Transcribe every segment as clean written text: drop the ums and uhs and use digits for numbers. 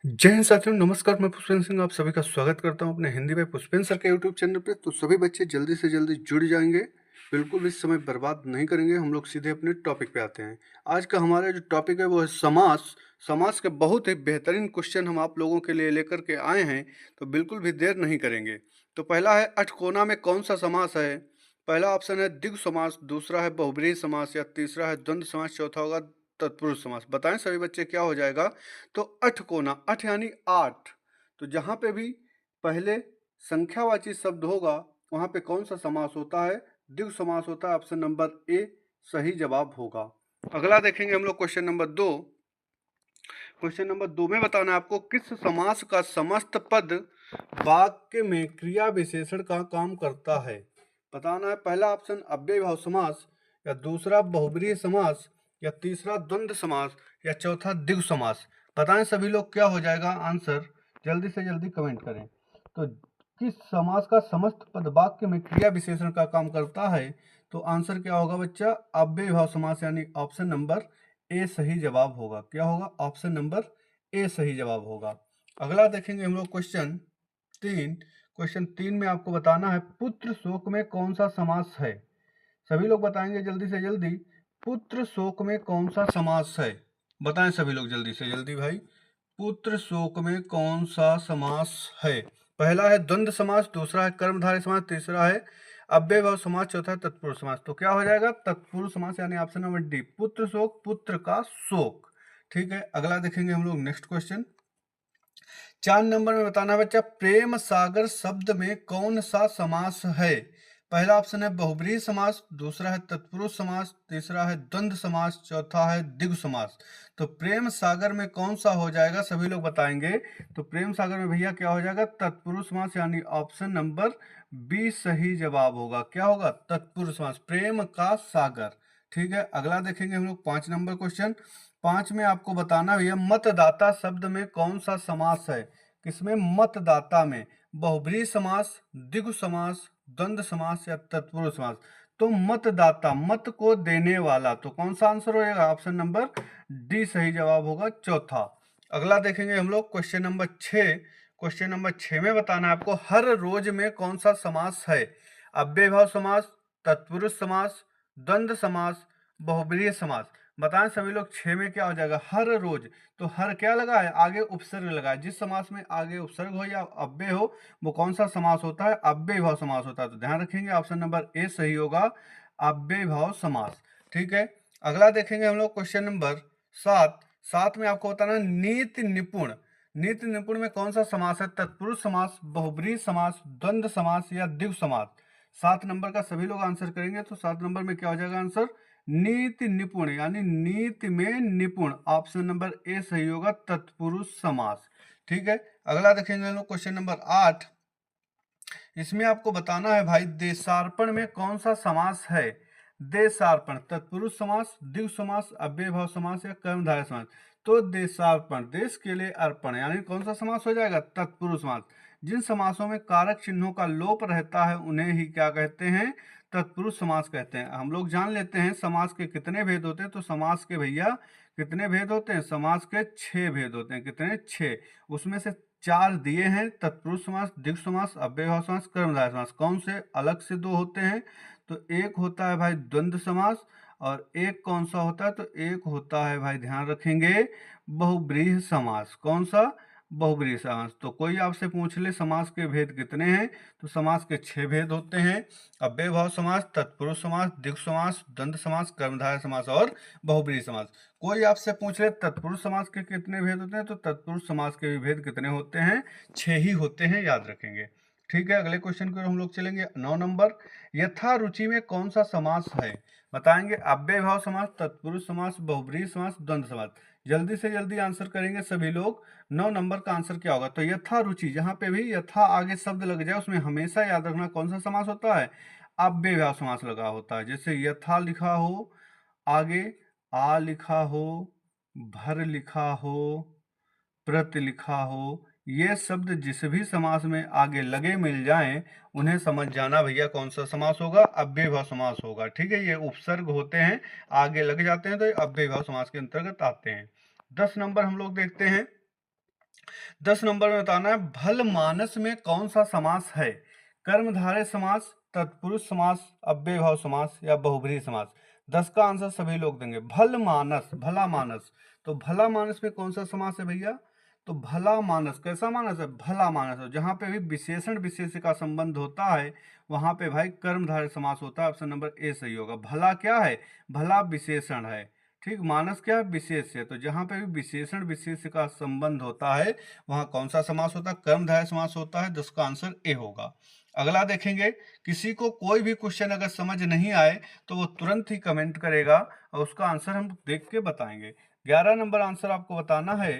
जय हिंद साथियों, नमस्कार। मैं पुष्पेंद्र सिंह आप सभी का स्वागत करता हूं अपने हिंदी भाई पुष्पेंद्र सर के यूट्यूब चैनल पे। तो सभी बच्चे जल्दी से जल्दी जुड़ जाएंगे, बिल्कुल भी समय बर्बाद नहीं करेंगे। हम लोग सीधे अपने टॉपिक पे आते हैं। आज का हमारा जो टॉपिक है वो है समास। समास के बहुत ही बेहतरीन क्वेश्चन हम आप लोगों के लिए लेकर के आए हैं, तो बिल्कुल भी देर नहीं करेंगे। तो पहला है, अठकोना में कौन सा समास है? पहला ऑप्शन है द्विगु समास, दूसरा है बहुब्रीहि समास, या तीसरा है द्वंद्व समास, चौथा होगा तत्पुरुष समास। बताएं सभी बच्चे क्या हो जाएगा? तो अठ कोना, अठ यानी आठ, तो जहां पे भी पहले संख्यावाची शब्द होगा वहां पे कौन सा समास होता है? द्विगु समास होता है। ऑप्शन नंबर ए सही जवाब होगा। अगला देखेंगे हम लोग क्वेश्चन नंबर 2। क्वेश्चन नंबर 2 में बताना है आपको, किस समास का समस्त पद वाक्य में क्रिया विशेषण का काम करता है? बताना है। पहला ऑप्शन अव्ययीभाव समास, या दूसरा बहुब्रीहि समास, या तीसरा द्वंद्व समास, या चौथा द्विगु समास। बताएं सभी लोग क्या हो जाएगा आंसर? जल्दी से जल्दी कमेंट करें। तो किस समास का समस्त पद वाक्य में क्रिया विशेषण का काम करता है? तो आंसर क्या होगा बच्चा? अव्ययीभाव समास, यानी ऑप्शन नंबर ए सही जवाब होगा। क्या होगा? ऑप्शन नंबर ए सही जवाब होगा। अगला देखेंगे हम लोग क्वेश्चन 3। क्वेश्चन 3 में आपको बताना है, पुत्र शोक में कौन सा समास है? सभी लोग बताएंगे जल्दी से जल्दी, पुत्र शोक में कौन सा समास है? बताएं सभी लोग जल्दी से जल्दी भाई, पुत्र शोक में कौन सा समास है? पहला है द्वंद्व समास, दूसरा है कर्मधारय समास, तीसरा है अव्ययभाव समास, चौथा है तत्पुरुष समास। तो क्या हो जाएगा? तत्पुरुष समास, यानी ऑप्शन नंबर डी, पुत्र शोक, पुत्र का शोक। ठीक है, अगला देखेंगे हम लोग नेक्स्ट क्वेश्चन। 4 नंबर में बताना है बच्चा, प्रेम सागर शब्द में कौन सा समास है? पहला ऑप्शन है बहुब्रीहि समास, दूसरा है तत्पुरुष समास, तीसरा है द्वंद्व समास, चौथा है द्विगु समास। तो प्रेम सागर में कौन सा हो जाएगा? सभी लोग बताएंगे। तो प्रेम सागर में भैया क्या हो जाएगा? तत्पुरुष समास, यानी ऑप्शन नंबर बी सही जवाब होगा। क्या होगा? तत्पुरुष समास, प्रेम का सागर। ठीक है, अगला देखेंगे हम लोग 5 नंबर क्वेश्चन। 5 में आपको बताना भैया, मतदाता शब्द में कौन सा समास है? किसमें? मतदाता में। बहुब्रीहि समास, द्विगु समास, द्वंद्व समास, या तत्पुरुष समास। तो मतदाता, मत को देने वाला, तो कौन सा आंसर हो जाएगा? ऑप्शन नंबर डी सही जवाब होगा, चौथा। अगला देखेंगे हम लोग क्वेश्चन नंबर 6। क्वेश्चन नंबर 6 में बताना है आपको, हर रोज में कौन सा समास है? अव्ययीभाव समास, तत्पुरुष समास, द्वंद्व समास, बहुब्रीहि समास। बताएं सभी लोग 6 में क्या हो जाएगा? हर रोज। तो हर क्या लगा है? आगे उपसर्ग लगा है। जिस समास में आगे उपसर्ग हो या अव्यय हो वो कौन सा समास होता है? अव्ययीभाव समास होता है। तो ध्यान रखेंगे, ऑप्शन नंबर ए सही होगा, अव्ययीभाव समास। ठीक है, अगला देखेंगे हम लोग क्वेश्चन नंबर 7। 7 में आपको बताना, नीति निपुण। नीति निपुण में कौन सा समास है? तत्पुरुष समास, बहुब्रीहि समास, द्वंद्व समास, या द्विगु समास। 7 नंबर का सभी लोग आंसर करेंगे। तो 7 नंबर में क्या हो जाएगा आंसर? नीति निपुण, यानी नीति में निपुण। ऑप्शन नंबर ए सही होगा, तत्पुरुष समास। ठीक है, अगला देखेंगे हम लोग क्वेश्चन नंबर 8। इसमें आपको बताना है भाई, देशार्पण में कौन सा समास है? देशार्पण, तत्पुरुष समास, द्विगु समास, अव्ययीभाव समास, या कर्मधारय समास। तो देशार्पण, देश के लिए अर्पण, यानी कौन सा समास हो जाएगा? तत्पुरुष समास। जिन समासों में कारक चिन्हों का लोप रहता है उन्हें ही क्या कहते हैं? तत्पुरुष समास कहते हैं। हम लोग जान लेते हैं समास के कितने भेद होते हैं। तो समास के भैया कितने भेद होते हैं? समास के 6 भेद होते हैं। कितने? 6। उसमें से 4 दिए हैं, तत्पुरुष समास, द्विगु समास, अव्ययीभाव समास, कर्मधारय समास। कौन से? अलग से 2 होते हैं। तो एक होता है भाई द्वंद्व समास, और एक कौन सा होता है? तो एक होता है भाई, ध्यान रखेंगे, बहुब्रीहि समास। कौन सा? बहुब्रीहि समास। तो कोई आपसे पूछ ले समास के भेद कितने हैं, तो समास के 6 भेद होते हैं। अव्ययीभाव समास, तत्पुरुष समास, द्विगु समास, द्वंद्व समास, कर्मधारय समास और बहुब्रीहि समास। कोई आपसे पूछ ले तत्पुरुष समास के कितने भेद होते हैं, तो तत्पुरुष समास के भी भेद कितने होते हैं? 6 ही होते हैं, याद रखेंगे। ठीक है, अगले क्वेश्चन की ओर हम लोग चलेंगे। 9 नंबर, यथा रुचि में कौन सा समास है? बताएंगे। अव्ययीभाव समास, तत्पुरुष समास, बहुब्रीहि समास, द्वंद्व समास। जल्दी से जल्दी आंसर करेंगे सभी लोग। 9 नंबर का आंसर क्या होगा? तो यथा रुचि, जहां पे भी यथा आगे शब्द लग जाए उसमें हमेशा याद रखना कौन सा समास होता है? अव्ययीभाव समास लगा होता है। जैसे यथा लिखा हो, आगे आ लिखा हो, भर लिखा हो, प्रति लिखा हो, ये शब्द जिस भी समास में आगे लगे मिल जाएं उन्हें समझ जाना भैया कौन सा समास होगा? अव्ययीभाव समास होगा। ठीक है, ये उपसर्ग होते हैं, आगे लग जाते हैं तो ये अव्ययीभाव समास के अंतर्गत आते हैं। 10 नंबर हम लोग देखते हैं। 10 नंबर में बताना है भल मानस में कौन सा समास है? कर्मधारय समास, तत्पुरुष समास, अव्ययभाव समास या बहुब्रीहि समास। 10 का आंसर सभी लोग देंगे। भल मानस, भला मानस, तो भला मानस में कौन सा समास है भैया? तो भला मानस कैसा मानस है? भला मानस है। जहां पे भी विशेषण विशेष का संबंध होता है वहां पे भाई कर्मधारय समास होता है। ऑप्शन नंबर ए सही होगा। भला क्या है? भला विशेषण है, ठीक। मानस क्या है? विशेष है। तो जहां पे भी विशेषण विशेष का संबंध होता है वहां कौन सा समास होता है? कर्मधारय समास होता है। 10 का आंसर ए होगा। अगला देखेंगे, किसी को कोई भी क्वेश्चन अगर समझ नहीं आए तो वो तुरंत ही कमेंट करेगा और उसका आंसर हम देख के बताएंगे। 11 नंबर आंसर आपको बताना है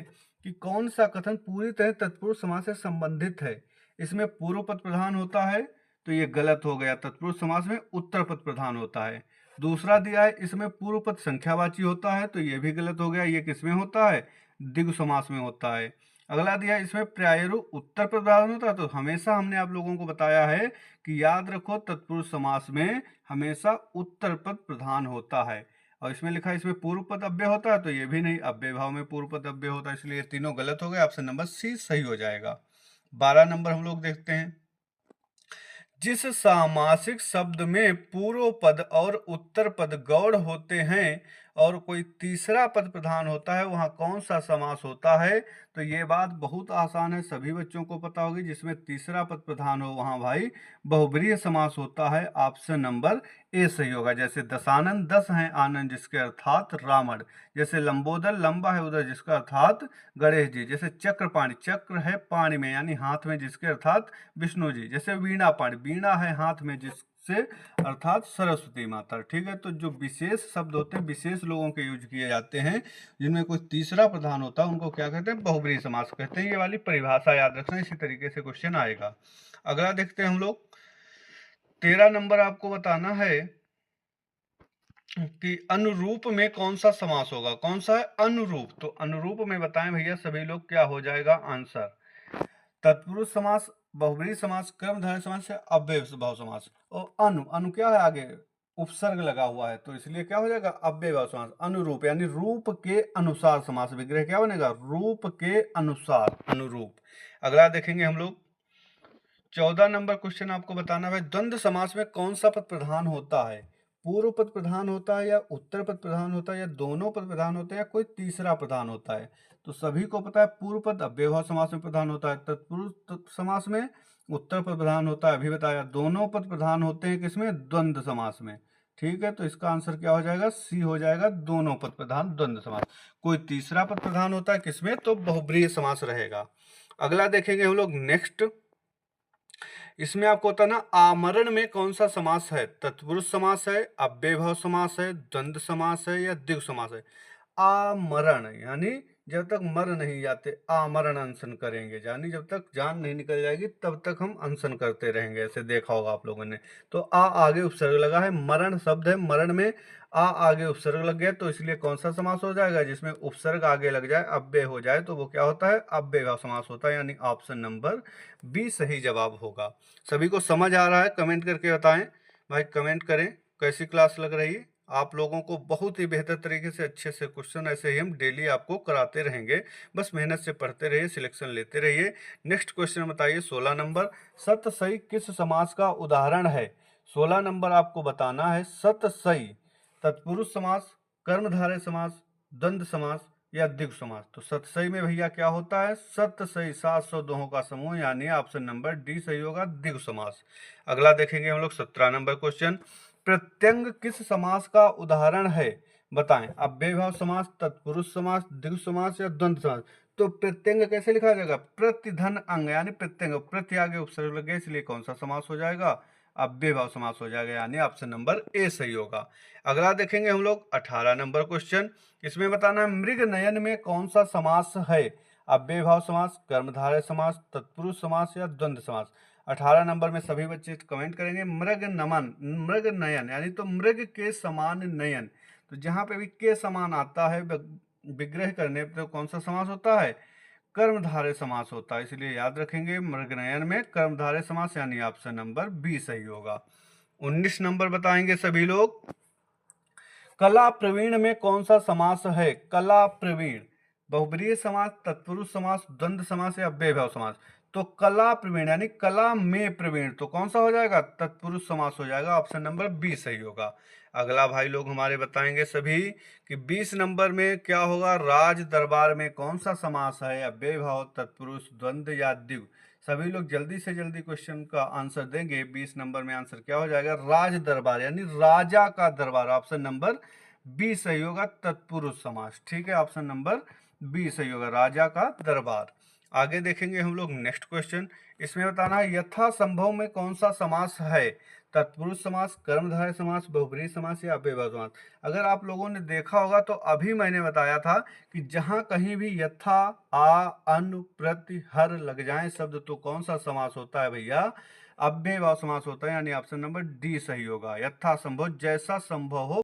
कि कौन सा कथन पूरी तरह तत्पुरुष समास से संबंधित है। इसमें पूर्व पद प्रधान होता है तो ये गलत हो गया। तत्पुरुष समास में उत्तर पद प्रधान होता है। दूसरा दिया है इसमें पूर्व पद संख्यावाची होता है तो ये भी गलत हो गया। ये किसमें होता है? द्विगु समास में होता है। अगला दिया इसमें प्रायरू उत्तर पद प्रधान होता है तो हमेशा हमने आप लोगों को बताया है कि याद रखो तत्पुरुष समास में हमेशा उत्तर पद प्रधान होता है। और इसमें लिखा है इसमें पूर्व पद अव्यय होता है तो ये भी नहीं, अव्यय भाव में पूर्व पद अव्यय होता है, इसलिए तीनों गलत हो गए। ऑप्शन नंबर सी सही हो जाएगा। 12 नंबर हम लोग देखते हैं, जिस सामासिक शब्द में पूर्व पद और उत्तर पद गौड़ होते हैं और कोई तीसरा पद प्रधान होता है वहां कौन सा समास होता है? तो ये बात बहुत आसान है, सभी बच्चों को पता होगी। जिसमें तीसरा पद प्रधान हो वहां भाई बहुब्रीहि समास होता है। ऑप्शन नंबर ए सही होगा। जैसे दशानन, दस हैं आनंद जिसके अर्थात रावण। जैसे लंबोदर, लंबा है उधर जिसका अर्थात गणेश जी। जैसे चक्रपाणि, चक्र है पाणी में यानी हाथ में जिसके अर्थात विष्णु जी। जैसे वीणा पाणी, वीणा है हाथ में जिससे अर्थात सरस्वती माता, ठीक है। तो जो विशेष शब्द होते हैं विशेष लोगों के यूज किए जाते हैं जिनमें कोई तीसरा प्रधान होता है उनको क्या कहते हैं? बहुब्रीहि समास कहते हैं। ये वाली परिभाषा याद रखना, इसी तरीके से क्वेश्चन आएगा। अगला देखते हैं हम लोग, 13 नंबर आपको बताना है कि अनुरूप में कौन सा समास होगा। कौन सा है? अनुरूप। तो अनुरूप में बताएं भैया सभी लोग क्या हो जाएगा आंसर? तत्पुरुष समास, बहुब्रीहि समास, कर्मधारय समास या अव्ययभाव समास। और अनु, अनु क्या है? आगे उपसर्ग लगा हुआ है तो इसलिए क्या हो जाएगा? अव्ययभाव समास। अनुरूप यानी रूप के अनुसार समास। विग्रह क्या बनेगा? रूप के अनुसार, अनुरूप। अगला देखेंगे हम लोग, 14 नंबर क्वेश्चन आपको बताना है द्वंद्व समास में कौन सा पद प्रधान होता है? पूर्व पद प्रधान होता है या उत्तर पद प्रधान होता है या दोनों पद प्रधान होते हैं या कोई तीसरा प्रधान होता है? तो सभी को पता है पूर्व पद अव्ययभाव समास में प्रधान होता है, तत्पुरुष समास में उत्तर पद प्रधान होता है, अभी बताया। दोनों पद प्रधान होते हैं किसमें? द्वंद्व समास में, ठीक है। तो इसका आंसर क्या हो जाएगा? सी हो जाएगा, दोनों पद प्रधान द्वंद्व समास। कोई तीसरा पद प्रधान होता है किसमें? तो बहुब्रीहि समास रहेगा। अगला देखेंगे हम लोग नेक्स्ट, इसमें आपको होता ना आमरण में कौन सा समास है? तत्पुरुष समास है, अव्ययभाव समास है, द्वंद्व समास है या द्विगु समास है? आमरण यानी जब तक मर नहीं जाते आमरण अनशन करेंगे, यानी जब तक जान नहीं निकल जाएगी तब तक हम अनशन करते रहेंगे, ऐसे देखा होगा आप लोगों ने। तो आ आगे उपसर्ग लगा है, मरण शब्द है, मरण में आ आगे उपसर्ग लग गया तो इसलिए कौन सा समास हो जाएगा? जिसमें उपसर्ग आगे लग जाए, अव्यय हो जाए तो वो क्या होता है? अव्ययभाव समास होता है, यानी ऑप्शन नंबर बी सही जवाब होगा। सभी को समझ आ रहा है? कमेंट करके बताएं भाई, कमेंट करें कैसी क्लास लग रही है। आप लोगों को बहुत ही बेहतर तरीके से अच्छे से क्वेश्चन ऐसे ही हम डेली आपको कराते रहेंगे। बस मेहनत से पढ़ते रहिए, सिलेक्शन लेते रहिए। नेक्स्ट क्वेश्चन बताइए 16 नंबर, सत सई किस समास का उदाहरण है? 16 नंबर आपको बताना है सत सई तत्पुरुष समास, कर्मधारय समास, द्वंद्व समास या द्विगु समास। तो सतसई में भैया क्या होता है? सतसई 700 दोहों का समूह, यानी ऑप्शन नंबर डी सही होगा, द्विगु समास। अगला देखेंगे हम लोग 17 नंबर क्वेश्चन, प्रत्यंग किस समास का उदाहरण है? बताएं। अव्ययभाव समास, तत्पुरुष समास, द्विगु समास या द्वंद्व समास। तो प्रत्यंग कैसे लिखा जाएगा? प्रतिधन अंग यानी प्रत्यंग, प्रति आगे उपसर्ग लग गया इसलिए कौन सा समास हो जाएगा? अव्ययभाव समास हो जाएगा, यानी ऑप्शन नंबर ए सही होगा। अगला देखेंगे हम लोग 18 नंबर क्वेश्चन, इसमें बताना है मृग नयन में कौन सा समास है? अव्ययभाव समास, कर्मधारय समास, तत्पुरुष समास या द्वंद्व समास। 18 नंबर में सभी बच्चे कमेंट करेंगे मृग नमन, मृग नयन यानी तो मृग के समान नयन। तो जहां पे भी के समान आता है विग्रह करने पे तो कौन सा समास होता है? कर्मधारय समास होता है, इसलिए याद रखेंगे मृग नयन में कर्मधारय समास, यानी ऑप्शन नंबर बी सही होगा। 19 नंबर बताएंगे सभी लोग, कला प्रवीण में कौन सा समास है? कला प्रवीण, बहुब्रीहि समास, तत्पुरुष समास, द्वंद्व समास या अव्ययीभाव समास। तो कला प्रवीण यानी कला में प्रवीण, तो कौन सा हो जाएगा? तत्पुरुष समास हो जाएगा। ऑप्शन नंबर बी सही होगा। अगला भाई लोग हमारे बताएंगे सभी कि 20 नंबर में क्या होगा? राज दरबार में कौन सा समास है? अव्ययीभाव, तत्पुरुष, द्वंद्व या द्विगु। सभी लोग जल्दी से जल्दी क्वेश्चन का आंसर देंगे। 20 नंबर में आंसर क्या हो जाएगा? राज दरबार यानी राजा का दरबार। ऑप्शन नंबर बी सही होगा, तत्पुरुष समास। ठीक है, ऑप्शन नंबर बी सही होगा, राजा का दरबार। आगे देखेंगे हम लोग नेक्स्ट क्वेश्चन। इसमें बताना है यथा संभव में कौन सा समास है? तत्पुरुष समास, कर्मधारय समास, बहुब्रीहि समास या अव्ययीभाव समास। अगर आप लोगों ने देखा होगा तो अभी मैंने बताया था कि जहां कहीं भी यथा, आ, अन, प्रति, हर लग जाए शब्द तो कौन सा समास होता है भैया? अव्ययीभाव समास होता है, यानी ऑप्शन नंबर डी सही होगा। यथा संभव, जैसा संभव हो